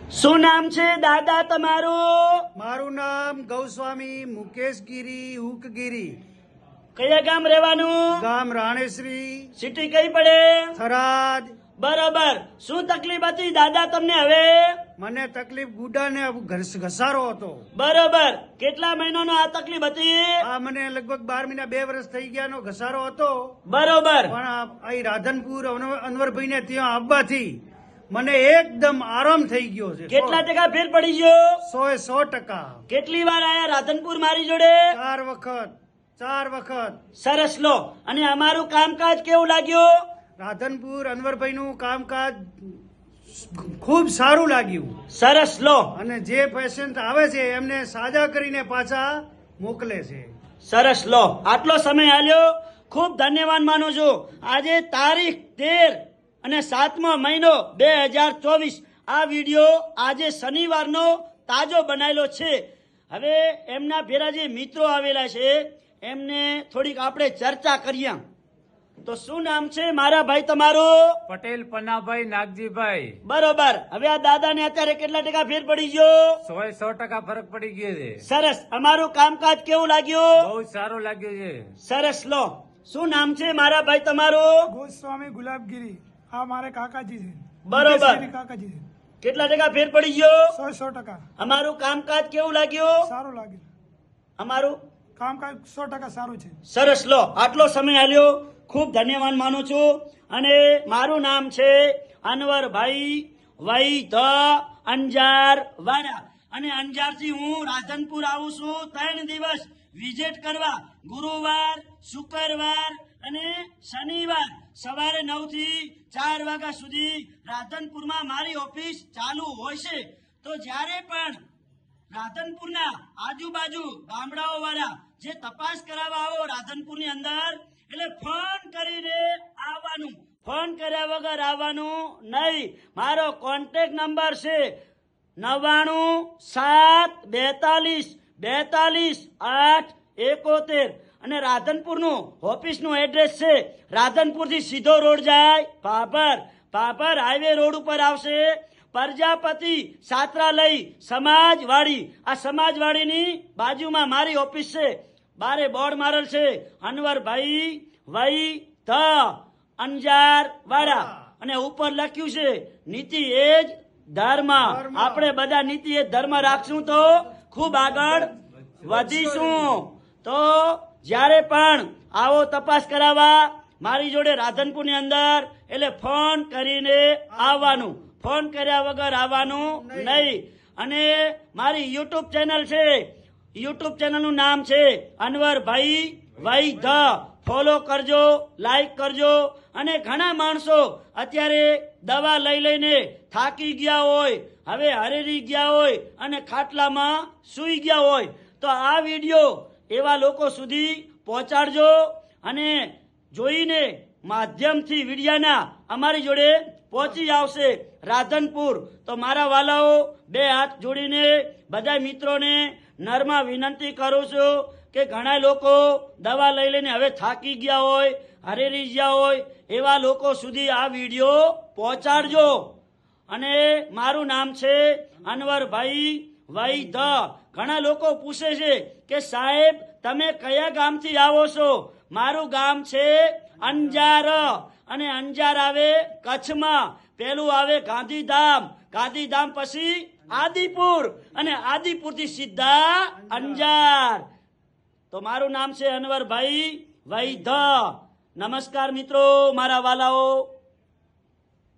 શું નામ છે દાદા તમારું? મારું નામ ગૌસ્વામી મુકેશગીરી હુકગીરી, કયા ગામ રહેવાનું? ગામ રાણેશ્રી, સિટી કઈ પડે? થરાદ. બરોબર. શું તકલીફ હતી દાદા તમને હવે? મને તકલીફ ગુડા ને ઘસારો હતો. બરોબર. કેટલા મહિનાનો આ તકલીફ હતી? આ મને લગભગ 12 મહિના 2 વર્ષ થઈ ગયાનો ઘસારો હતો. બરોબર. પણ અહીં રાધનપુર અનવરભાઈ ને ત્યાં આવવાથી મને એકદમ આરામ થઈ ગયો છે. કેટલા ટકા ફેર પડી ગયો? 100%. કેટલી વાર આયા રાધનપુર મારી જોડે? 4 વખત. સરસ લો. અને અમારું કામકાજ કેવું લાગ્યું? રાધનપુર અનવરભાઈ નું કામકાજ ખૂબ સારું લાગ્યું. સરસ લો. અને જે પેશન્ટ આવે છે એમને સાજા કરીને પાછા મોકલે છે. સરસ લો. આટલો સમય આલ્યો, ખૂબ ધન્યવાદ માનું છું. આજે તારીખ 13 અને 7મો મહિનો 2024. આ વિડીયો આજે શનિવારનો તાજો બનાવેલો છે. હવે એમના ભેરા જે મિત્રો આવેલા છે એમને થોડીક આપણે ચર્ચા કરીએ. તો શું નામ છે મારા ભાઈ તમારું? પટેલ પન્નાભાઈ નાગજીભાઈ. બરોબર. હવે આ દાદાને અત્યારે કેટલા ટકા ફેર પડી ગયો? 100% ફરક પડી ગયો છે. સરસ. અમારું કામકાજ કેવું લાગ્યું? બહુ સારું લાગ્યું છે. સરસ લો. શું નામ છે મારા ભાઈ તમારું? ગોસ્વામી ગુલાબગીરી, આ મારે કાકાજી છે. બરોબર. મુકેશગીરી કાકાજી છે. કેટલા ટકા ફેર પડી ગયો? 100% અમારું કામકાજ કેવું લાગ્યું? સારું લાગે. અમારું કામકાજ 100% સારું છે. સરસ લો. આટલો સમય આલ્યો, ખૂબ ધન્યવાદ માનું છું. અને મારું નામ છે અનવરભાઈ વૈ ધ અંજાર વાડા. અને અંજારથી હું રાધનપુર આવું છું 3 દિવસ વિઝિટ કરવા. ગુરુવાર, શુક્રવાર અને શનિવાર સવારે 9 થી 4 વાગ્યા સુધી રાધનપુરમાં મારી ઓફિસ ચાલુ હોય છે. તો જ્યારે પણ રાધનપુરના આજુબાજુ ગામડાઓ વાળા જે તપાસ કરાવવા આવો રાધનપુરની અંદર, એટલે ફોન કરીને આવવાનું. ફોન કર્યા વગર આવવાનું નહીં. મારો કોન્ટેક્ટ નંબર છે 9972424871. અને રાધનપુરનું ઓફિસનું એડ્રેસ છે, રાધનપુરથી સીધો રોડ જાય ભાભર. ભાભર હાઈવે રોડ ઉપર આવશે પ્રજાપતિ છાત્રાલય સમાજવાડી. આ સમાજવાડીની બાજુમાં મારી ઓફિસ છે. બારે બોર્ડ મારેલ છે અનવરભાઈ વૈ ધ અંજાર વાડા. અને ઉપર લખ્યું છે નીતિ એ જ ધર્મ. આપણે બધા નીતિ એ ધર્મ રાખશું તો ખૂબ આગળ વધીશું. તો જ્યારે પણ આવો તપાસ કરાવવા મારી જોડે રાધનપુરની અંદર, એટલે ફોન કરીને આવવાનું. ફોન કર્યા વગર આવવાનું નહીં. અને મારી યુટ્યુબ ચેનલ છે, યુટ્યુબ ચેનલનું નામ છે અનવરભાઈ વૈ ધ. ફોલો કરજો, લાઈક કરજો. અને ઘણા માણસો અત્યારે દવા લઈ લઈને થાકી ગયા હોય, હવે હરેરી ગયા હોય અને ખાટલામાં સૂઈ ગયા હોય, તો આ વિડીયો એવા લોકો સુધી પહોંચાડજો. અને જોઈને માધ્યમથી વિડીયાના અમારી જોડે પહોંચી આવશે રાધનપુર. તો મારા વાલાઓ, 2 હાથ જોડીને બધા મિત્રોને નરમાં વિનંતી કરું છું કે ઘણા લોકો દવા લઈ લઈને હવે થાકી ગયા હોય, હરેરી ગયા હોય, એવા લોકો સુધી આ વિડીયો પહોંચાડજો. અને મારું નામ છે અનવરભાઈ વૈ ધ. ઘણા લોકો પૂછે છે કે સાહેબ તમે કયા ગામથી આવો છો? મારું ગામ છે અંજાર. અને અંજાર આવે કચ્છમાં. પેલું આવે ગાંધીધામ, ગાંધીધામ પછી આદિપુર, અને આદિપુરથી સીધા અંજાર. તો મારું નામ છે અનવરભાઈ વૈ ધ. નમસ્કાર મિત્રો, મારા વાલાઓ.